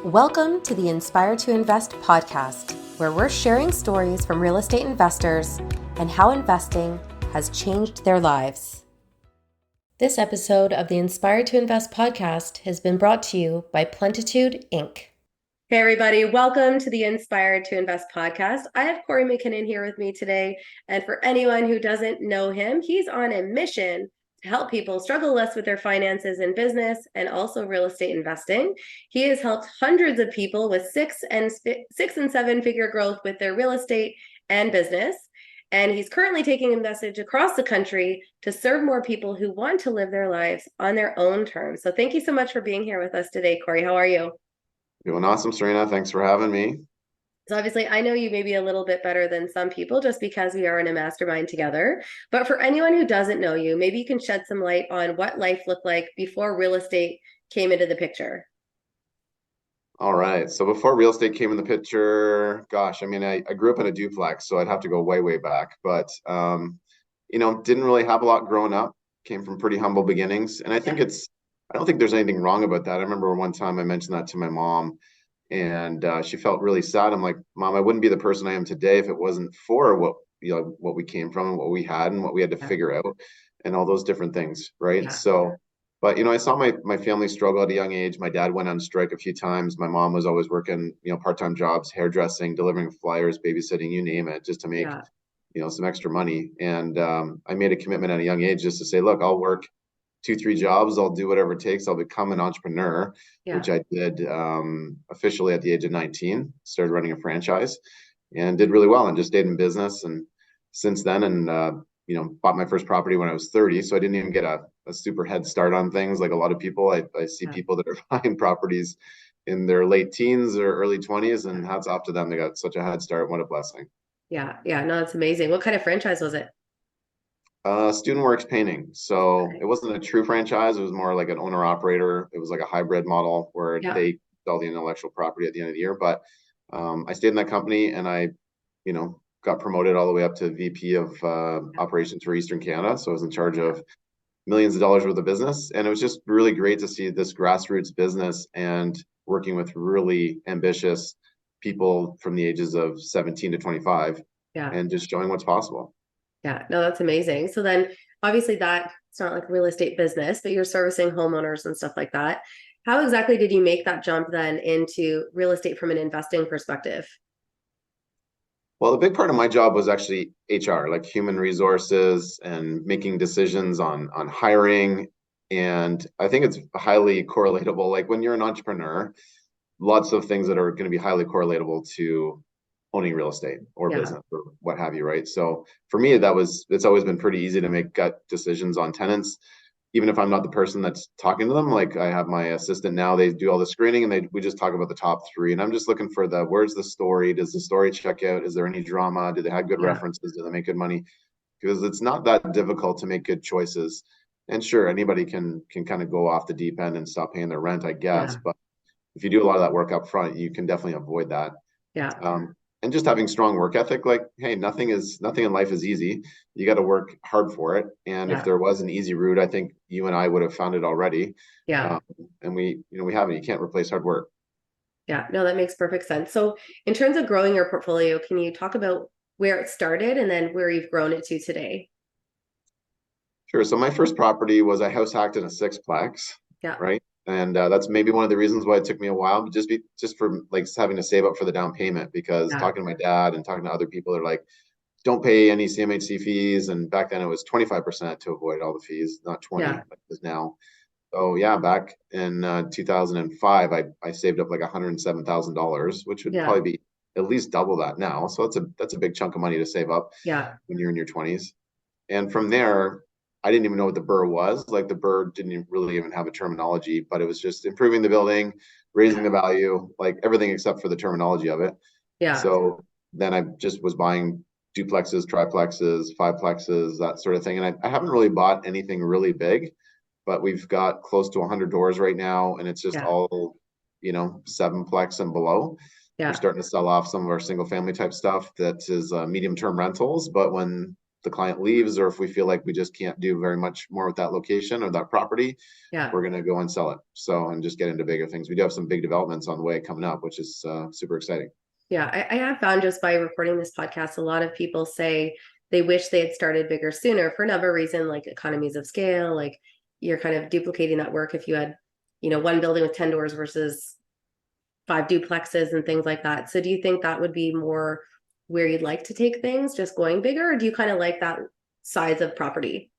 Welcome to the Inspire to Invest podcast, where we're sharing stories from real estate investors and how investing has changed their lives. This episode of the Inspire to Invest podcast has been brought to you by Plentitude, Inc. Hey, everybody. Welcome to the Inspire to Invest podcast. I have Kory MacKinnon here with me today. And for anyone who doesn't know him, he's on a mission to help people struggle less with their finances and business and also real estate investing. He has helped hundreds of people with six and seven figure growth with their real estate and business. And he's currently taking a message across the country to serve more people who want to live their lives on their own terms. So thank you so much for being here with us today, Kory. How are you? Doing awesome, Serena. Thanks for having me. So obviously, I know you maybe a little bit better than some people just because we are in a mastermind together. But for anyone who doesn't know you, maybe you can shed some light on what life looked like before real estate came into the picture. All right. So before real estate came in the picture, gosh, I grew up in a duplex, so I'd have to go way, way back. But, didn't really have a lot growing up. Came from pretty humble beginnings. And I don't think there's anything wrong about that. I remember one time I mentioned that to my mom, and she felt really sad. I'm like, Mom, I wouldn't be the person I am today if it wasn't for what we came from and what we had and what we had to figure out and all those different things, right? So, but I saw my family struggle at a young age. My dad went on strike a few times. My mom was always working, part-time jobs, hairdressing, delivering flyers, babysitting, you name it, just to make some extra money. And I made a commitment at a young age just to say, look, I'll work 2-3 jobs. I'll do whatever it takes. I'll become an entrepreneur, which I did officially at the age of 19, started running a franchise and did really well and just stayed in business. And since then, and, bought my first property when I was 30. So I didn't even get a super head start on things. Like a lot of people, I see people that are buying properties in their late teens or early 20s, and hats off to them. They got such a head start. What a blessing. Yeah. No, that's amazing. What kind of franchise was it? Student Works Painting. So it wasn't a true franchise. It was more like an owner operator. It was like a hybrid model where they sell the intellectual property at the end of the year. But I stayed in that company and I, got promoted all the way up to VP of operations for Eastern Canada. So I was in charge of millions of dollars worth of business. And it was just really great to see this grassroots business and working with really ambitious people from the ages of 17 to 25 and just showing what's possible. Yeah, no, that's amazing. So then obviously it's not like real estate business, but you're servicing homeowners and stuff like that. How exactly did you make that jump then into real estate from an investing perspective? Well, the big part of my job was actually HR, like human resources and making decisions on hiring. And I think it's highly correlatable. Like when you're an entrepreneur, lots of things that are going to be highly correlatable to owning real estate or business or what have you, right? So for me, it's always been pretty easy to make gut decisions on tenants, even if I'm not the person that's talking to them. Like I have my assistant now, they do all the screening and we just talk about the top 3. And I'm just looking for where's the story? Does the story check out? Is there any drama? Do they have good references? Do they make good money? Because it's not that difficult to make good choices. And sure, anybody can kind of go off the deep end and stop paying their rent, I guess. But if you do a lot of that work up front, you can definitely avoid that. And just having strong work ethic, like, hey, nothing in life is easy. You got to work hard for it. And if there was an easy route, I think you and I would have found it already. And we haven't. You can't replace hard work. Yeah, no, that makes perfect sense. So in terms of growing your portfolio, can you talk about where it started and then where you've grown it to today? Sure. So my first property was a house hacked in a six-plex. Right. And that's maybe one of the reasons why it took me a while, but just for like having to save up for the down payment, because talking to my dad and talking to other people, they're like, don't pay any CMHC fees. And back then it was 25% to avoid all the fees, not 20 like it is now. So back in 2005, I saved up like $107,000, which would probably be at least double that now. So that's a big chunk of money to save up when you're in your 20s. And from there, I didn't even know what the BRRRR was. Like the BRRRR didn't really even have a terminology, but it was just improving the building, raising the value, like everything except for the terminology of it. So then I just was buying duplexes, triplexes, fiveplexes, that sort of thing. And I haven't really bought anything really big, but we've got close to 100 doors right now. And it's just all, 7-plex and below. We're starting to sell off some of our single family type stuff that is medium-term rentals. But when the client leaves, or if we feel like we just can't do very much more with that location or that property, Yeah. we're going to go and sell it. So, and just get into bigger things. We do have some big developments on the way coming up, which is super exciting. Yeah. I have found just by recording this podcast, a lot of people say they wish they had started bigger sooner for another reason, like economies of scale, like you're kind of duplicating that work if you had, one building with 10 doors versus 5 duplexes and things like that. So do you think that would be more where you'd like to take things, just going bigger, or do you kind of like that size of property?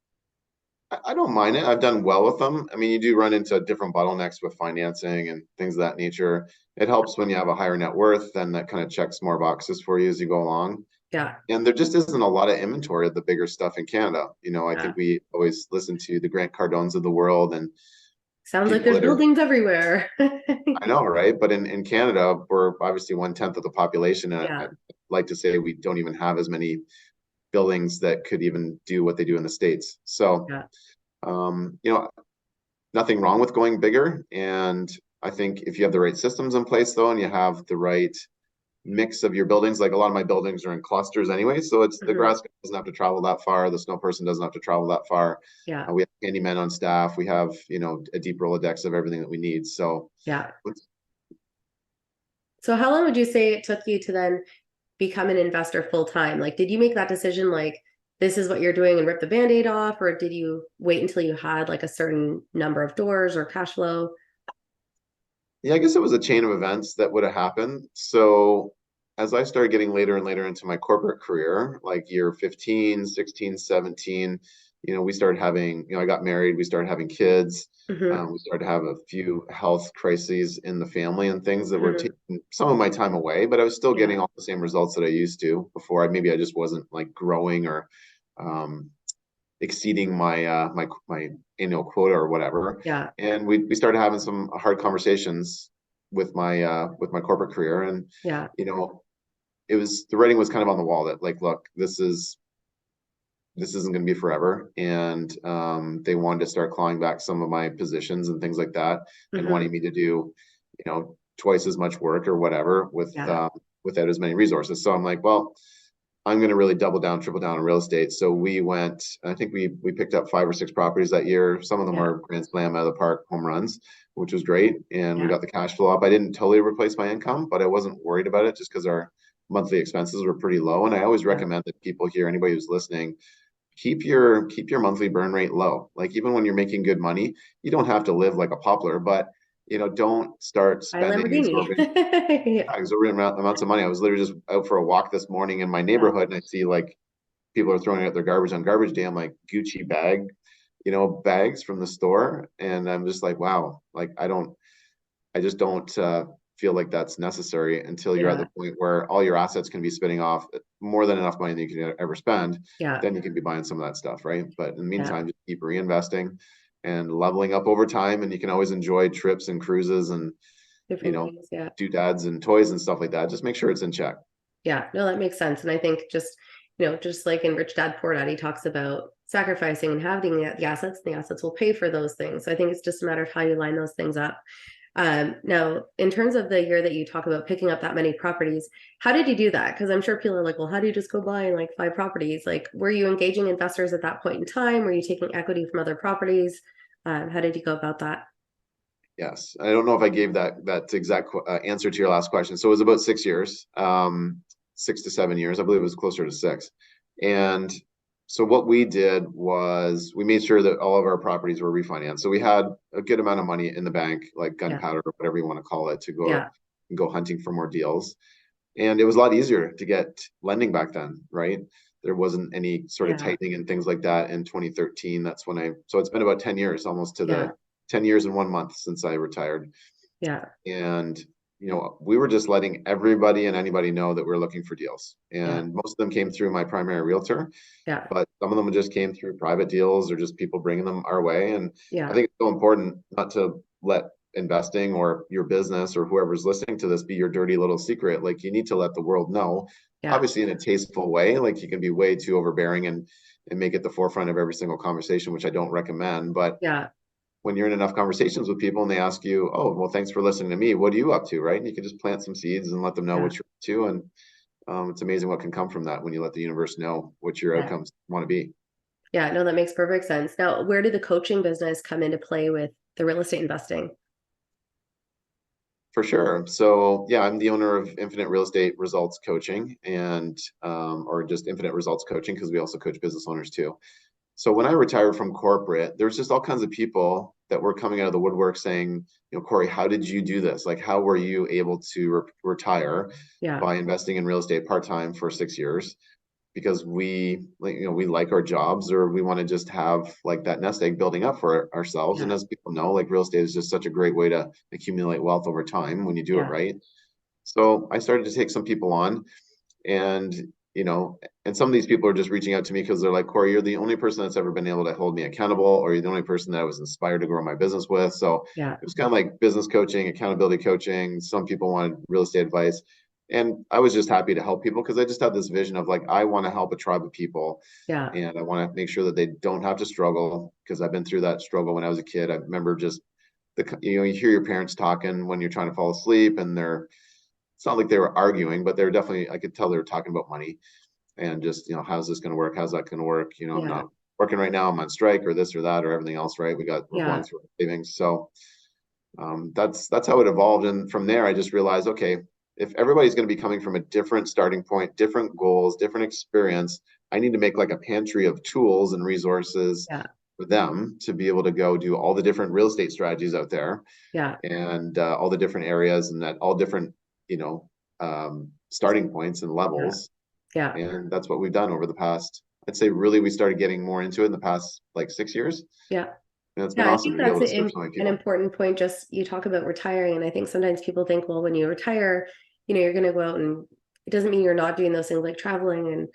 I don't mind it. I've done well with them. I mean, you do run into different bottlenecks with financing and things of that nature. It helps when you have a higher net worth, then that kind of checks more boxes for you as you go along. Yeah. And there just isn't a lot of inventory of the bigger stuff in Canada. I Yeah. think we always listen to the Grant Cardones of the world and Sounds like people there's that are, buildings everywhere. I know, right? But in Canada, we're obviously 1/10 of the population. And Yeah. I'd like to say we don't even have as many buildings that could even do what they do in the States. So, Yeah. um, you know, nothing wrong with going bigger. And I think if you have the right systems in place, though, and you have the right mix of your buildings, like a lot of my buildings are in clusters anyway, so it's the Mhm. grass doesn't have to travel that far, the snow person doesn't have to travel that far. Yeah. We have handymen on staff, we have a deep Rolodex of everything that we need. So Yeah. So how long would you say it took you to then become an investor full time? Like, did you make that decision like this is what you're doing and rip the band-aid off, or did you wait until you had like a certain number of doors or cash flow? yeah, I guess it was a chain of events that would have happened. So as I started getting later and later into my corporate career, like year 15, 16, 17, we started having, I got married, we started having kids. Hmm. We started to have a few health crises in the family and things that were Hmm. taking some of my time away, but I was still Yeah. getting all the same results that I used to before. Maybe I just wasn't like growing or um, exceeding my annual quota or whatever. Yeah. And we started having some hard conversations with my corporate career, and Yeah. you know it was the writing was kind of on the wall that like, look, this isn't going to be forever. And they wanted to start clawing back some of my positions and things like that, and Hmm. wanting me to do twice as much work or whatever Yeah. without as many resources. So I'm like, well, I'm going to really double down, triple down on real estate. So we went, I think we picked up 5 or 6 properties that year. Some of them Yeah. are grand slam out of the park home runs, which was great. And we Yeah. got the cash flow up. I didn't totally replace my income, but I wasn't worried about it just because our monthly expenses were pretty low. And I always Yeah. recommend that people here, anybody who's listening, keep your monthly burn rate low. Like even when you're making good money, you don't have to live like a poplar, but don't start Buy a spending Lamborghini. exorbitant amounts of money. I was literally just out for a walk this morning in my Yeah. neighborhood, and I see like people are throwing out their garbage on garbage day. I'm like, Gucci bags from the store, and I'm just like, wow, like I just don't feel like that's necessary until you're at Yeah. the point where all your assets can be spitting off more than enough money that you can ever spend. Yeah. Then you can be buying some of that stuff, right? But in the Yeah. meantime, just keep reinvesting and leveling up over time, and you can always enjoy trips and cruises and you Different know things. Yeah. doodads and toys and stuff like that. Just make sure it's in check. Yeah, no, that makes sense. And I think just like in Rich Dad Poor Dad, he talks about sacrificing and having the assets, and the assets will pay for those things. So I think it's just a matter of how you line those things up. Now, in terms of the year that you talk about picking up that many properties, how did you do that? Because I'm sure people are like, well, how do you just go buy like 5 properties? Like, were you engaging investors at that point in time? Were you taking equity from other properties? How did you go about that? Yes, I don't know if I gave that exact answer to your last question. So it was about 6 years, 6 to 7 years. I believe it was closer to 6. And so what we did was we made sure that all of our properties were refinanced. So we had a good amount of money in the bank, like Yeah, gunpowder or whatever you want to call it, to yeah, go hunting for more deals. And it was a lot easier to get lending back then, right? There wasn't any sort of yeah, tightening and things like that in 2013. That's when so it's been about 10 years, almost to yeah, the 10 years and 1 month since I retired. yeah, And, we were just letting everybody and anybody know that we are looking for deals. yeah, And most of them came through my primary realtor, yeah, but some of them just came through private deals or just people bringing them our way. And I yeah, think it's so important not to let investing or your business or whoever's listening to this be your dirty little secret. Like you need to let the world know, yeah, obviously in a tasteful way. Like you can be way too overbearing and make it the forefront of every single conversation, which I don't recommend. But yeah, when you're in enough conversations with people and they ask you, oh, well, thanks for listening to me. What are you up to? Right. And you can just plant some seeds and let them know yeah. what you're up to. And it's amazing what can come from that when you let the universe know what your Yeah. outcomes want to be. Yeah, no, that makes perfect sense. Now, where did the coaching business come into play with the real estate investing? For sure. So yeah, I'm the owner of Infinite Real Estate Results Coaching and or just Infinite Results Coaching because we also coach business owners too. So when I retired from corporate, there's just all kinds of people that were coming out of the woodwork saying, Kory, how did you do this? Like, how were you able to retire Yeah, by investing in real estate part-time for 6 years? Because we like our jobs, or we want to just have like that nest egg building up for ourselves. And yeah, as people know, like real estate is just such a great way to accumulate wealth over time when you do it yeah, right. So I started to take some people on, and you know and some of these people are just reaching out to me because they're like, Kory, you're the only person that's ever been able to hold me accountable, or you're the only person that I was inspired to grow my business with. So yeah, it was kind of like business coaching, accountability coaching. Some people wanted real estate advice, and I was just happy to help people because I just had this vision of like, I want to help a tribe of people, yeah, and I want to make sure that they don't have to struggle, because I've been through that struggle when I was a kid. I remember just you hear your parents talking when you're trying to fall asleep, and it's not like they were arguing, but they were definitely, I could tell they were talking about money and just, how's this going to work? How's that going to work? I'm yeah, not working right now. I'm on strike or this or that or everything else, right? We're going yeah, through savings. So that's how it evolved. And from there, I just realized, okay, if everybody's going to be coming from a different starting point, different goals, different experience, I need to make like a pantry of tools and resources yeah, for them to be able to go do all the different real estate strategies out there, yeah, and all the different areas, and that all different, starting points and yeah, levels. yeah. And that's what we've done over the past, I'd say really we started getting more into it in the past like 6 years. Yeah. And it's been Yeah, I awesome think to be that's able to serve so many an people. important point. Just you talk about retiring, and I think sometimes people think, well, when you retire, you're going to go out, and it doesn't mean you're not doing those things like traveling and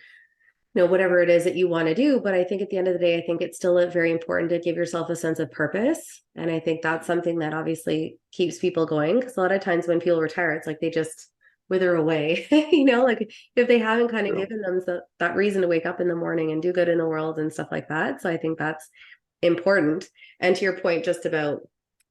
whatever it is that you want to do. But I think at the end of the day, I think it's still very important to give yourself a sense of purpose, and I think that's something that obviously keeps people going. Because a lot of times when people retire, it's like they just wither away. Like if they haven't kind of True. given them that reason to wake up in the morning and do good in the world and stuff like that. So I think that's important. And to your point, just about,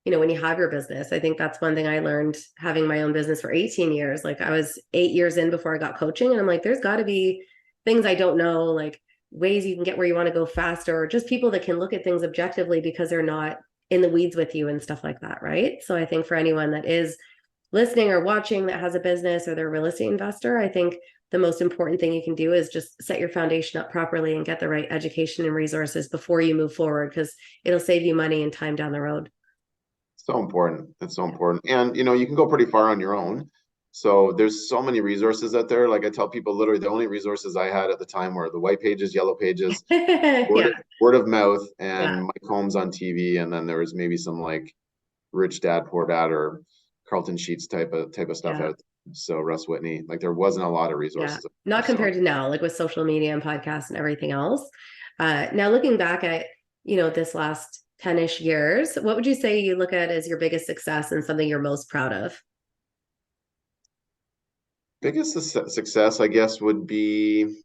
when you have your business, I think that's one thing I learned having my own business for 18 years. Like I was 8 years in before I got coaching, and I'm like, there's got to be things I don't know, like ways you can get where you want to go faster, or just people that can look at things objectively because they're not in the weeds with you and stuff like that. Right. So I think for anyone that is listening or watching that has a business or they're a real estate investor, I think the most important thing you can do is just set your foundation up properly and get the right education and resources before you move forward, because it'll save you money and time down the road. So important. It's so Yeah. important. And you can go pretty far on your own. So there's so many resources out there. Like I tell people, literally the only resources I had at the time were the white pages, yellow pages, word Yeah. of, word of mouth, and Yeah. Mike Holmes on TV. And then there was maybe some like Rich Dad Poor Dad or Carlton Sheets type of stuff Yeah. out there. So Russ Whitney, like there wasn't a lot of Yeah. resources out there. Not So compared to now, like with social media and podcasts and everything else. Now looking back at, this last 10-ish years, what would you say you look at as your biggest success and something you're most proud of? biggest success, I guess, would be,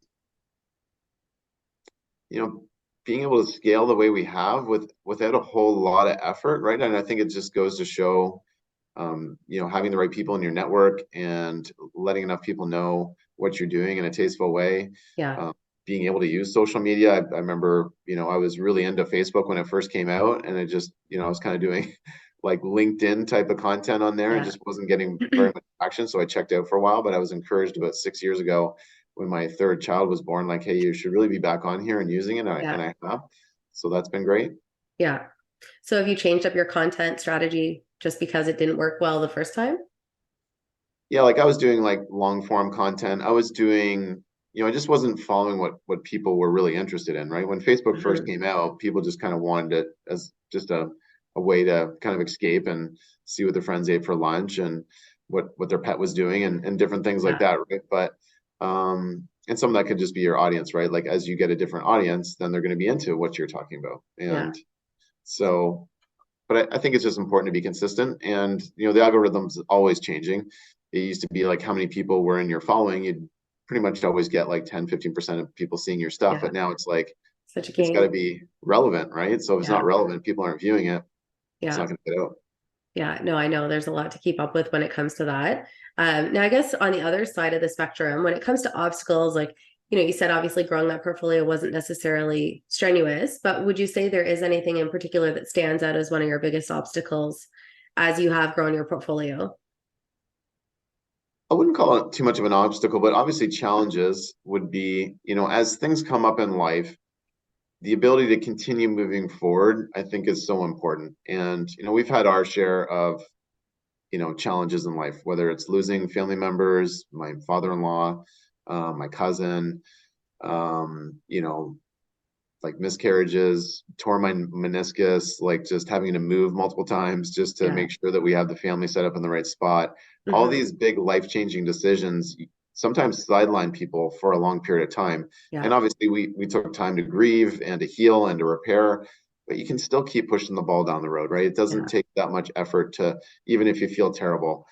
you know, being able to scale the way we have without a whole lot of effort, right? And I think it just goes to show, having the right people in your network and letting enough people know what you're doing in a tasteful way. Yeah. Um, Being able to use social media. I remember, I was really into Facebook when it first came out, and it just, I was kind of doing like LinkedIn type of content on there and Yeah. just wasn't getting very much action. So I checked out for a while, but I was encouraged about 6 years ago when my third child was born, like, hey, you should really be back on here and using it. And Yeah. I have. So that's been great. Yeah. So have you changed up your content strategy just because it didn't work well the first time? Yeah, like I was doing like long form content. I was doing, I just wasn't following what people were really interested in, right? When Facebook first Mhm. came out, people just kind of wanted it as just a way to kind of escape and see what their friends ate for lunch and what their pet was doing, and different things like Yeah. that, right? But and some of that could just be your audience, right? Like as you get a different audience, then they're going to be into what you're talking about. Yeah. And so, but I think it's just important to be consistent. And the algorithm's always changing. It used to be like how many people were in your following. You'd pretty much always get like 10-15% of people seeing your stuff. Yeah. But now it's like Such a it's got to game. be relevant, right? So if it's not Yeah. relevant, people aren't viewing it, it's Yeah. not going to get out. Yeah, no, I know there's a lot to keep up with when it comes to that. Now, I guess on the other side of the spectrum, when it comes to obstacles, like, you said obviously growing that portfolio wasn't necessarily strenuous, but would you say there is anything in particular that stands out as one of your biggest obstacles as you have grown your portfolio? I wouldn't call it too much of an obstacle, but obviously challenges would be, as things come up in life, the ability to continue moving forward, I think is so important. And, we've had our share of, challenges in life, whether it's losing family members, my father-in-law, my cousin, you know, like miscarriages, tore my meniscus, like just having to move multiple times just to Yeah. make sure that we have the family set up in the right spot. All Hmm. these big life-changing decisions sometimes sideline people for a long period of time. And Yeah. obviously we took time to grieve and to heal and to repair, but you can still keep pushing the ball down the road, right? It doesn't Yeah. take that much effort to, even if you feel terrible,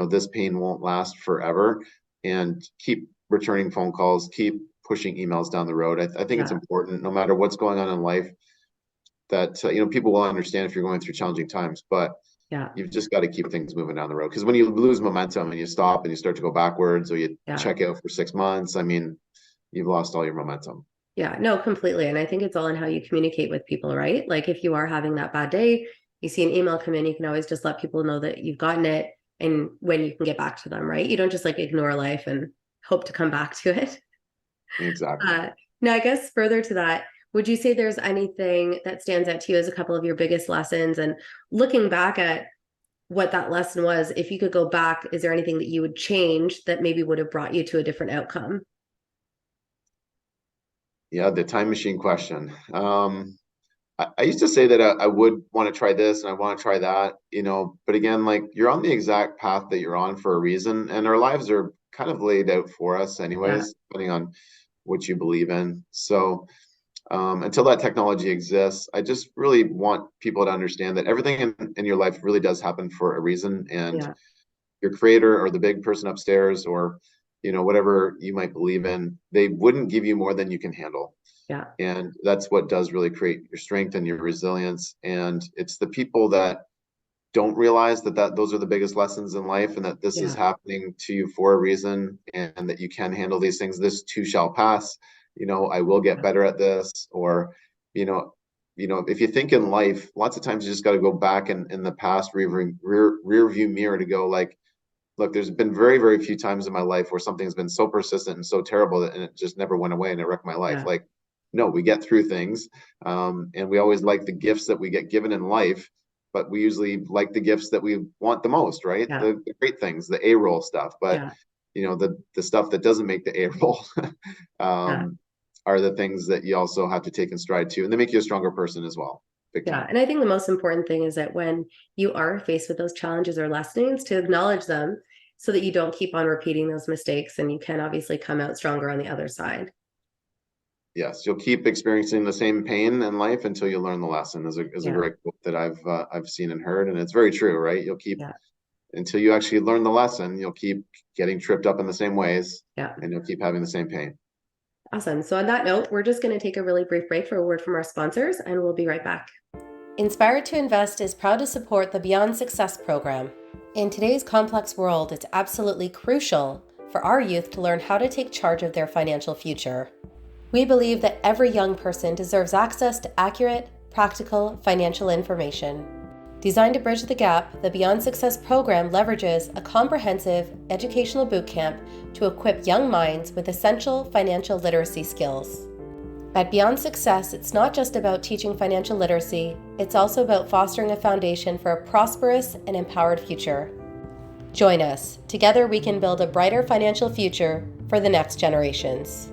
this pain won't last forever, and keep returning phone calls, keep pushing emails down the road. I think it's Yeah. important, no matter what's going on in life, that people will understand if you're going through challenging times, but Yeah. you've just got to keep things moving down the road. Because when you lose momentum and you stop and you start to go backwards, or you Yeah. check out for 6 months, I mean, you've lost all your momentum. Yeah, no, completely. And I think it's all in how you communicate with people, right? Like if you are having that bad day, you see an email come in, you can always just let people know that you've gotten it and when you can get back to them, right? You don't just like ignore life and hope to come back to it. Exactly. Uh, Now, I guess further to that, would you say there's anything that stands out to you as a couple of your biggest lessons? And looking back at what that lesson was, if you could go back, is there anything that you would change that maybe would have brought you to a different outcome? Yeah, the time machine question. I used to say that I would want to try this and I want to try that, but again, like, you're on the exact path that you're on for a reason, and our lives are kind of laid out for us Yeah, anyways, depending on what you believe in. So until that technology exists, I just really want people to understand that everything in your life really does happen for a reason, and yeah, your creator or the big person upstairs, or whatever you might believe in, they wouldn't give you more than you can handle. yeah, And that's what does really create your strength and your resilience. And it's the people that don't realize that those are the biggest lessons in life, and that this is yeah, happening to you for a reason, and that you can handle these things. This too shall pass. I will get better at this. Or, you know, if you think in life, lots of times you just got to go back in the past rear view mirror to go, like, look, there's been very, very few times in my life where something's been so persistent and so terrible and it just never went away and it wrecked my life. yeah, Like, no, we get through things. And we always like the gifts that we get given in life, but we usually like the gifts that we want the most, right? yeah, The great things, the A-roll stuff. But, yeah, the stuff that doesn't make the A-roll yeah. are the things that you also have to take in stride too. And they make you a stronger person as well. Big Yeah. time. And I think the most important thing is that when you are faced with those challenges or lessons, to acknowledge them so that you don't keep on repeating those mistakes and you can obviously come out stronger on the other side. Yes, you'll keep experiencing the same pain in life until you learn the lesson. Is a Yeah. great quote that I've seen and heard, and it's very true, right? You'll keep, Yeah. until you actually learn the lesson, you'll keep getting tripped up in the same ways, Yeah. and you'll keep having the same pain. Awesome. So on that note, we're just going to take a really brief break for a word from our sponsors, and we'll be right back. Inspired to Invest is proud to support the Beyond Success program. In today's complex world, it's absolutely crucial for our youth to learn how to take charge of their financial future. We believe that every young person deserves access to accurate, practical financial information. Designed to bridge the gap, the Beyond Success program leverages a comprehensive educational bootcamp to equip young minds with essential financial literacy skills. At Beyond Success, it's not just about teaching financial literacy, it's also about fostering a foundation for a prosperous and empowered future. Join us. Together we can build a brighter financial future for the next generations.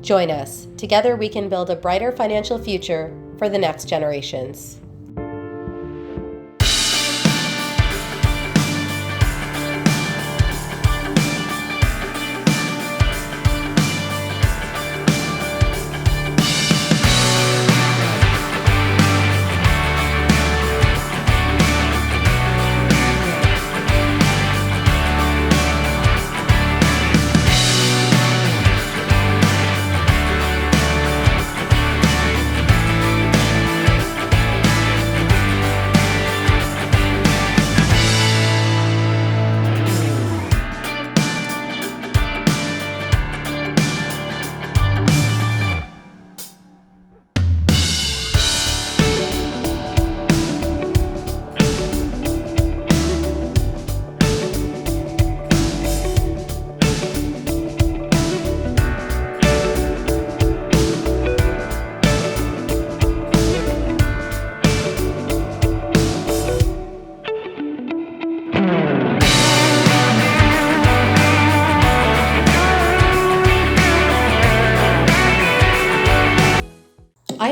Join us. Together we can build a brighter financial future for the next generations.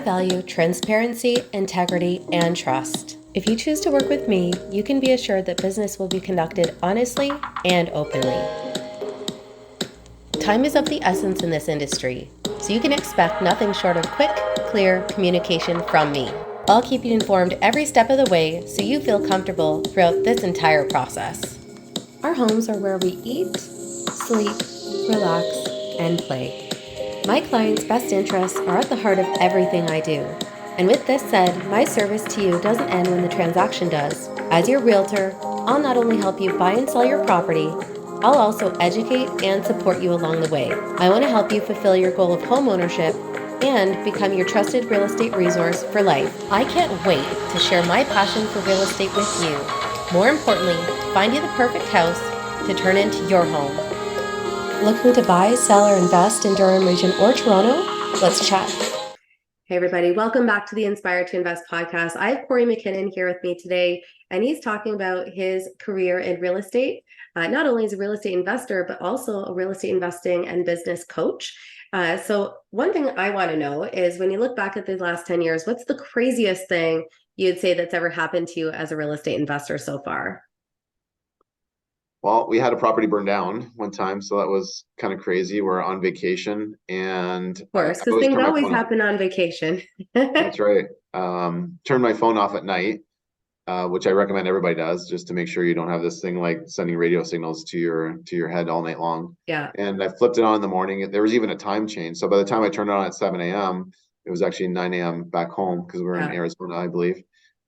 value transparency, integrity, and trust. If you choose to work with me, you can be assured that business will be conducted honestly and openly. Time is of the essence in this industry, so you can expect nothing short of quick, clear communication from me. I'll keep you informed every step of the way so you feel comfortable throughout this entire process. Our homes are where we eat, sleep, relax, and play. My clients' best interests are at the heart of everything I do. And with this said, my service to you doesn't end when the transaction does. As your realtor, I'll not only help you buy and sell your property, I'll also educate and support you along the way. I want to help you fulfill your goal of home ownership and become your trusted real estate resource for life. I can't wait to share my passion for real estate with you. More importantly, find you the perfect house to turn into your home. Looking to buy, sell, or invest in Durham Region or Toronto? Let's chat. Hey, everybody. Welcome back to the Inspire to Invest podcast. I have Kory MacKinnon here with me today, and he's talking about his career in real estate, not only as a real estate investor, but also a real estate investing and business coach. So one thing I want to know is when you look back at the last 10 years, what's the craziest thing you'd say that's ever happened to you as a real estate investor so far? Well, we had a property burn down one time, so that was kind of crazy. We're on vacation, and Of course, I because always things turn my always phone off. happen on vacation. That's right. Turn my phone off at night, which I recommend everybody does, just to make sure you don't have this thing like sending radio signals to your head all night long. Yeah. And I flipped it on in the morning. There was even a time change. So by the time I turned it on at 7 a.m., it was actually 9 a.m. back home because we're in Arizona, I believe.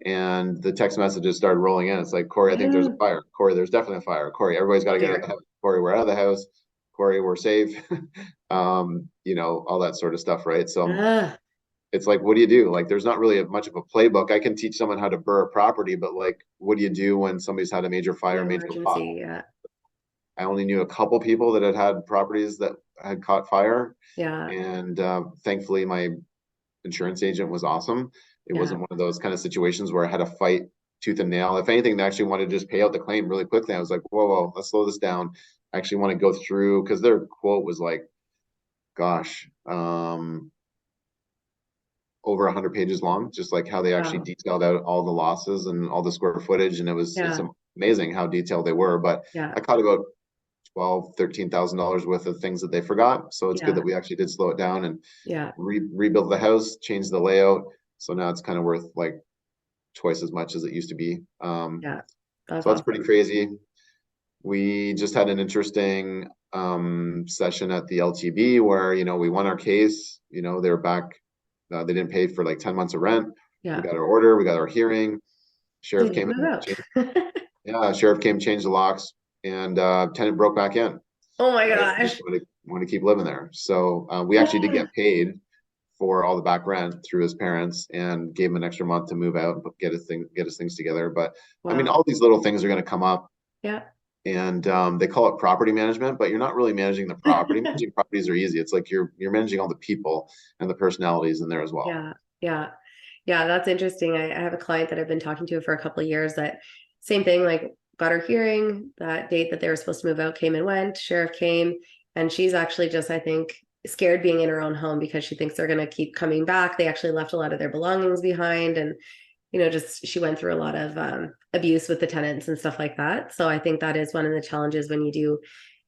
And the text messages started rolling in. It's like, Kory, I think there's a fire. Kory, there's definitely a fire. Kory, everybody's got to get out of the house. Kory, we're out of the house. Kory, we're safe. All that sort of stuff, right? So it's like, what do you do? Like, there's not really much of a playbook. I can teach someone how to burr a property, but like, what do you do when somebody's had a major fire, major fire? Yeah. I only knew a couple people that had properties that had caught fire. Yeah. And thankfully, my insurance agent was awesome. It wasn't one of those kind of situations where I had to fight tooth and nail. If anything, they actually wanted to just pay out the claim really quickly. I was like, whoa, let's slow this down. I actually want to go through, because their quote was like, gosh, over 100 pages long, just like how they actually detailed out all the losses and all the square footage. And it's amazing how detailed they were. But I caught about $13,000 worth of things that they forgot. So it's good that we actually did slow it down and rebuild the house, change the layout. So now it's kind of worth like twice as much as it used to be. So that's pretty crazy. We just had an interesting session at the LTB where, we won our case. They were back. They didn't pay for like 10 months of rent. We got our order. We got our hearing. Sheriff came came, changed the locks, and tenant broke back in. Oh my gosh. Want to keep living there. So we actually did get paid for all the back rent through his parents and gave him an extra month to move out and get his things together. But I mean, all these little things are going to come up. Yeah. And they call it property management, but you're not really managing the property. Managing properties are easy. It's like you're managing all the people and the personalities in there as well. Yeah. That's interesting. I have a client that I've been talking to for a couple of years that same thing, like got her hearing, that date that they were supposed to move out came and went, sheriff came, and she's actually just, I think, scared being in her own home because she thinks they're going to keep coming back. They actually left a lot of their belongings behind, and just she went through a lot of abuse with the tenants and stuff like that. So I think that is one of the challenges when you do,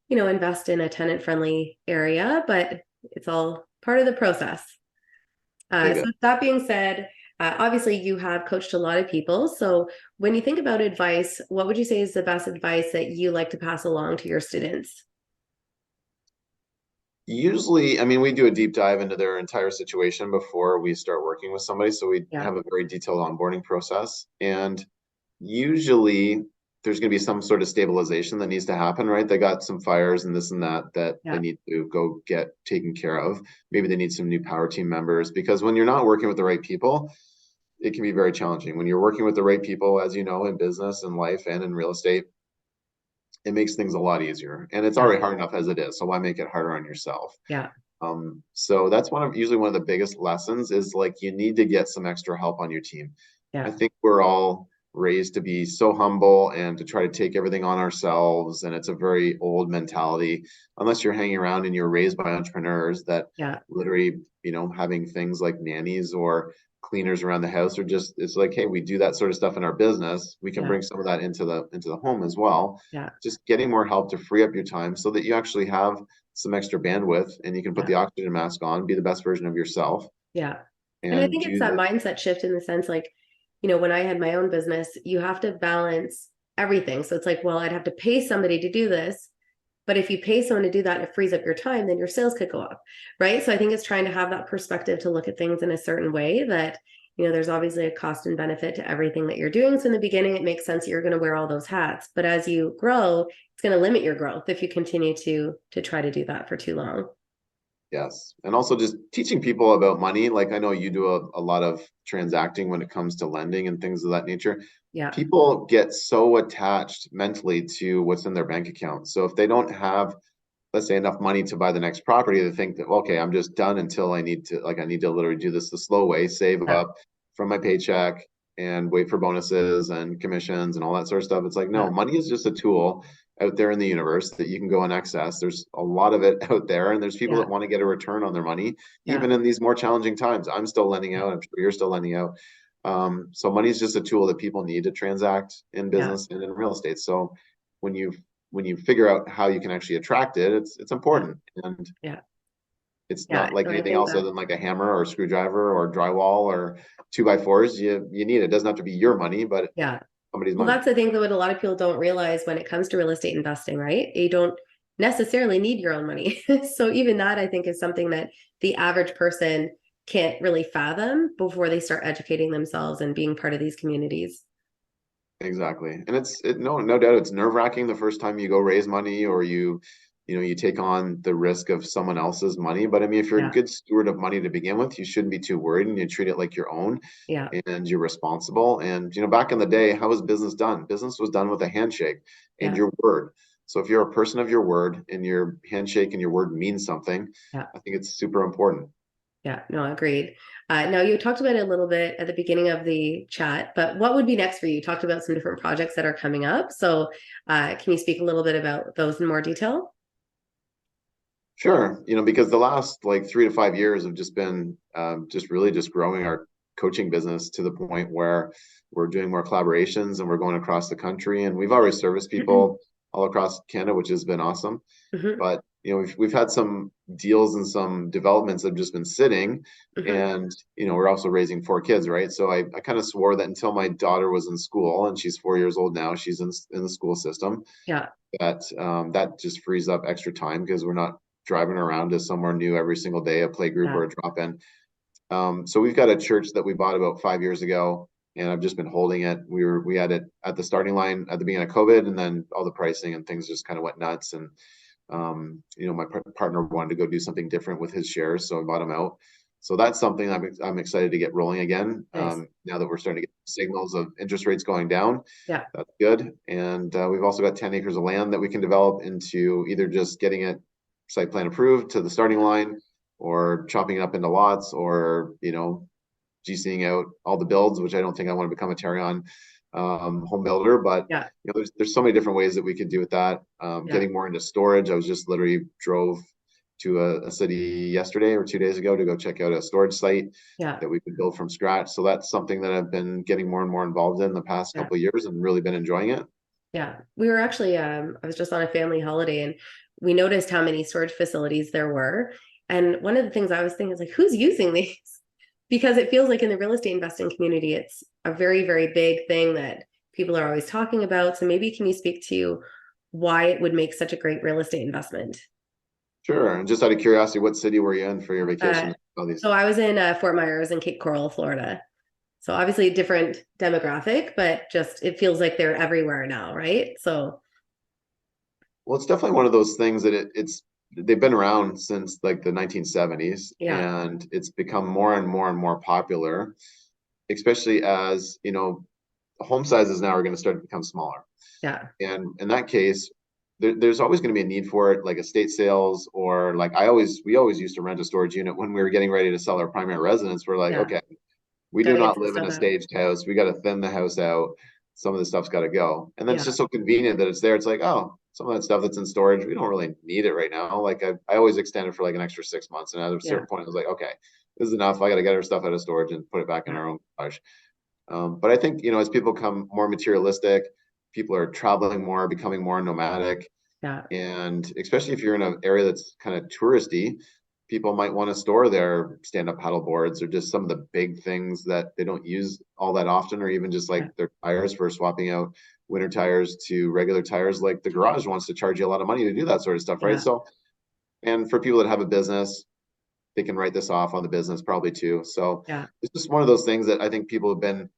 invest in a tenant-friendly area, but it's all part of the process. So that being said, obviously you have coached a lot of people. So when you think about advice, what would you say is the best advice that you like to pass along to your students? Usually, I mean, we do a deep dive into their entire situation before we start working with somebody. So we have a very detailed onboarding process. And usually there's going to be some sort of stabilization that needs to happen, right? They got some fires and this and that they need to go get taken care of. Maybe they need some new power team members, because when you're not working with the right people, it can be very challenging. When you're working with the right people, as you know, in business and life and in real estate, it makes things a lot easier, and it's already hard enough as it is. So why make it harder on yourself? So that's usually one of the biggest lessons is like, you need to get some extra help on your team. I think we're all raised to be so humble and to try to take everything on ourselves. And it's a very old mentality, unless you're hanging around and you're raised by entrepreneurs that Yeah. literally, having things like nannies or cleaners around the house, or just, it's like, hey, we do that sort of stuff in our business. We can Yeah. bring some of that into the home as well. Yeah. Just getting more help to free up your time so that you actually have some extra bandwidth and you can put Yeah. the oxygen mask on, be the best version of yourself, Yeah. And I and think it's do that the mindset shift in the sense like, when I had my own business, you have to balance everything. So it's like, well, I'd have to pay somebody to do this. But if you pay someone to do that and it frees up your time, then your sales could go up. Right. So I think it's trying to have that perspective to look at things in a certain way that, there's obviously a cost and benefit to everything that you're doing. So in the beginning, it makes sense that you're going to wear all those hats. But as you grow, it's going to limit your growth if you continue to try to do that for too long. Yes. And also just teaching people about money. Like I know you do a lot of transacting when it comes to lending and things of that nature. Yeah. People get so attached mentally to what's in their bank account. So if they don't have, let's say, enough money to buy the next property, they think that, okay, I'm just done until I need to literally do this the slow way, save Yeah. up from my paycheck and wait for bonuses and commissions and all that sort of stuff. It's like, no, Yeah. money is just a tool out there in the universe that you can go and access. There's a lot of it out there, and there's people Yeah. that want to get a return on their money, Yeah. even in these more challenging times. I'm still lending out. I'm sure you're still lending out. So money is just a tool that people need to transact in Yeah. business and in real estate. So when you figure out how you can actually attract it, it's Yeah. important. And Yeah. it's Yeah. not like No, I anything think else that, other than like a hammer or a screwdriver or drywall or 2x4s. You need it. It doesn't have to be your money, but yeah. somebody's Well, money. that's the thing that what a lot of people don't realize when it comes to real estate investing, right? You don't necessarily need your own money. So even that, I think, is something that the average person can't really fathom before they start educating themselves and being part of these communities. Exactly. And no doubt it's nerve-wracking the first time you go raise money, or you take on the risk of someone else's money. But I mean, if you're a Yeah. good steward of money to begin with, you shouldn't be too worried, and you treat it like your own, Yeah. and you're responsible. And back in the day, how was business done? Business was done with a handshake and Yeah. your word. So if you're a person of your word and your handshake and your word means something, Yeah. I think it's super important. Yeah. No, agreed. Now you talked about it a little bit at the beginning of the chat, but what would be next for you? You talked about some different projects that are coming up. So can you speak a little bit about those in more detail? Sure. Because the last like 3 to 5 years have just been just really just growing our coaching business to the point where we're doing more collaborations and we're going across the country, and we've already serviced people all across Canada, which has been awesome. Hmm. But we've had some deals and some developments that have just been sitting, Hmm. and we're also raising 4 kids, right? So I kind of swore that until my daughter was in school, and she's 4 years old now, she's in the school system, Yeah. that just frees up extra time because we're not driving around to somewhere new every single day, a play group Yeah. or a drop in. So we've got a church that we bought about 5 years ago, and I've just been holding it. We had it at the starting line at the beginning of COVID, and then all the pricing and things just kind of went nuts. And my partner wanted to go do something different with his shares, so I bought him out. So that's something I'm excited to get rolling again. Nice. Now that we're starting to get signals of interest rates going down, Yeah. that's good. And we've also got 10 acres of land that we can develop into either just getting it site plan approved to the starting line, or chopping it up into lots, or GCing out all the builds, which I don't think I want to become a Terrion home builder. But Yeah. there's so many different ways that we could do with that. Yeah. Getting more into storage. I was just literally drove to a city yesterday or 2 days ago to go check out a storage site Yeah. that we could build from scratch. So that's something that I've been getting more and more involved in the past Yeah. couple of years and really been enjoying it. Yeah. We were actually, I was just on a family holiday and we noticed how many storage facilities there were. And one of the things I was thinking is like, who's using these? Because it feels like in the real estate investing community, it's a very, very big thing that people are always talking about. So maybe can you speak to why it would make such a great real estate investment? Sure. And just out of curiosity, what city were you in for your Uh, vacation? All these. so I was in Fort Myers and Cape Coral, Florida. So obviously a different demographic, but just it feels like they're everywhere now, right? So Well, it's definitely one of those things that they've been around since like the 1970s, yeah, and it's become more and more and more popular, especially as home sizes now are going to start to become smaller. yeah, And in that case, there's always going to be a need for it, like estate sales, or like we always used to rent a storage unit when we were getting ready to sell our primary residence. We're like, yeah. okay, we Got do to get not some live in stuff a out. staged house. We got to thin the house out. some of the stuff's got to go. And then it's Yeah. just so convenient that it's there. It's like, oh, some of that stuff that's in storage, we don't really need it right now. Like I always extend it for like an extra 6 months. And at a Yeah. certain point, I was like, okay, this is enough. I got to get our stuff out of storage and put it back in Yeah. our own garage. But I think, as people become more materialistic, people are traveling more, becoming more nomadic. Yeah. And especially if you're in an area that's kind of touristy, people might want to store their stand-up paddle boards or just some of the big things that they don't use all that often, or even just like Yeah. their tires for swapping out winter tires to regular tires. Like the garage wants to charge you a lot of money to do that sort of stuff, right? Yeah. So, and for people that have a business, they can write this off on the business probably too. So Yeah. it's just one of those things that I think people have been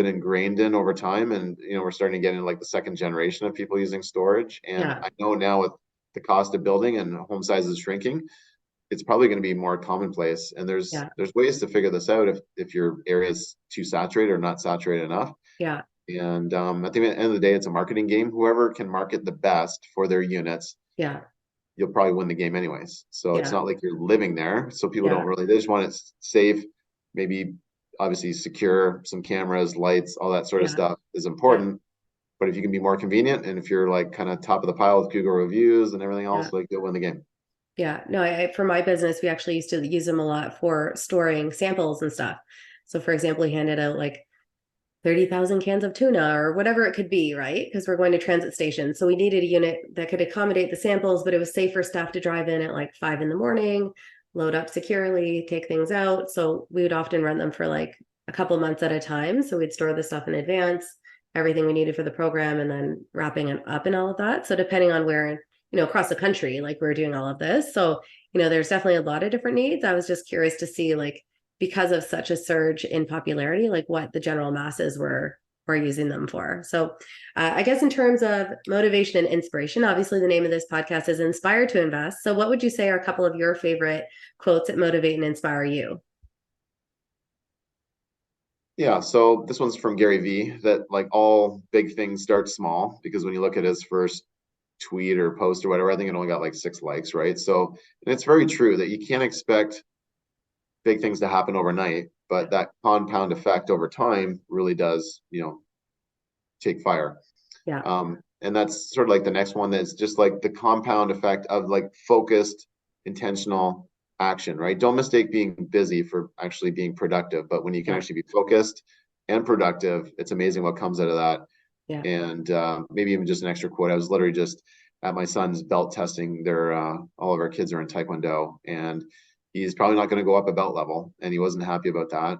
ingrained in over time. And, we're starting to get into like the second generation of people using storage. And Yeah. I know now with the cost of building and home sizes shrinking, it's probably going to be more commonplace. And there's Yeah. ways to figure this out if your area is too saturated or not saturated enough. Yeah. And at the end of the day, it's a marketing game. Whoever can market the best for their units, Yeah. you'll probably win the game anyways. So it's Yeah. not like you're living there. So people Yeah. don't really, they just want it safe, maybe obviously secure, some cameras, lights, all that sort of Yeah. stuff is Yeah. important. But if you can be more convenient and if you're like kind of top of the pile with Google reviews and everything else, Yeah. like you'll win the game. Yeah. No, for my business, we actually used to use them a lot for storing samples and stuff. So for example, we handed out like 30,000 cans of tuna or whatever it could be, right? Because we're going to transit stations. So we needed a unit that could accommodate the samples, but it was safe for staff to drive in at like 5 a.m, load up securely, take things out. So we would often rent them for like a couple of months at a time. So we'd store the stuff in advance, everything we needed for the program, and then wrapping it up and all of that. So depending on where, across the country, like we're doing all of this. So, there's definitely a lot of different needs. I was just curious to see like, because of such a surge in popularity, like what the general masses were using them for. So I guess in terms of motivation and inspiration, obviously the name of this podcast is Inspire to Invest. So what would you say are a couple of your favorite quotes that motivate and inspire you? Yeah, so this one's from Gary Vee, that like all big things start small, because when you look at his first tweet or post or whatever, I think it only got like 6 likes, right? So, and it's very true that you can't expect big things to happen overnight, but that compound effect over time really does, take fire. Yeah. And that's sort of like the next one, that's just like the compound effect of like focused, intentional action, right? Don't mistake being busy for actually being productive, but when you can Yeah. actually be focused and productive, it's amazing what comes out of that. Yeah. And maybe even just an extra quote. I was literally just at my son's belt testing. All of our kids are in Taekwondo, and he's probably not going to go up a belt level, and he wasn't happy about that.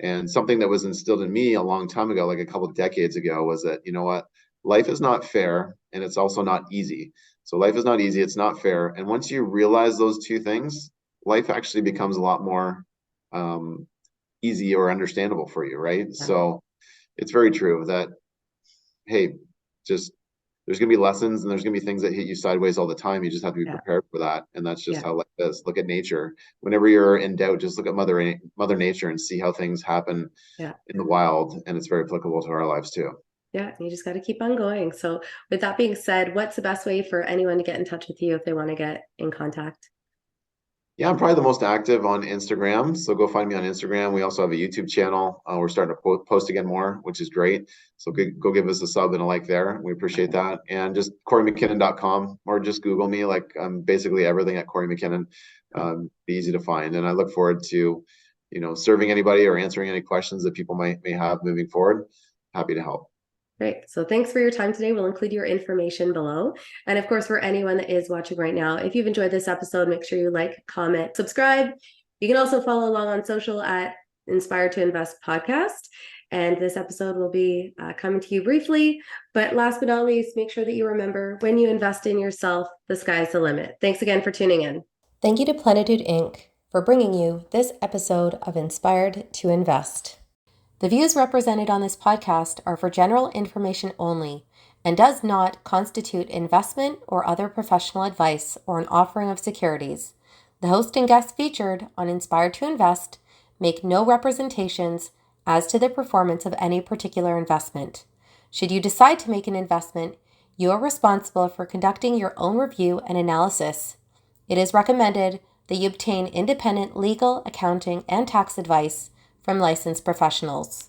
And something that was instilled in me a long time ago, like a couple of decades ago, was that, you know what, life is not fair, and it's also not easy. So life is not easy, it's not fair. And once you realize those two things, life actually becomes a lot more easy or understandable for you, right? Yeah. So it's very true that, hey, just there's going to be lessons and there's going to be things that hit you sideways all the time. You just have to be Yeah. prepared for that. And that's just Yeah. how life is. Look at nature. Whenever you're in doubt, just look at Mother Nature and see how things happen Yeah. in the wild. And it's very applicable to our lives too. Yeah. You just got to keep on going. So with that being said, what's the best way for anyone to get in touch with you if they want to get in contact? Yeah, I'm probably the most active on Instagram. So go find me on Instagram. We also have a YouTube channel. We're starting to post again more, which is great. So go give us a sub and a like there. We appreciate that. And just KoryMcKinnon.com, or just Google me. Like I'm basically everything at Kory McKinnon. Be easy to find. And I look forward to, serving anybody or answering any questions that people may have moving forward. Happy to help. Great. So thanks for your time today. We'll include your information below. And of course, for anyone that is watching right now, if you've enjoyed this episode, make sure you like, comment, subscribe. You can also follow along on social at Inspire to Invest Podcast. And this episode will be coming to you briefly. But last but not least, make sure that you remember, when you invest in yourself, the sky's the limit. Thanks again for tuning in. Thank you to Plenitude Inc. for bringing you this episode of Inspired to Invest. The views represented on this podcast are for general information only and does not constitute investment or other professional advice or an offering of securities. The host and guests featured on Inspired to Invest make no representations as to the performance of any particular investment. Should you decide to make an investment, you are responsible for conducting your own review and analysis. It is recommended that you obtain independent legal, accounting, and tax advice from licensed professionals.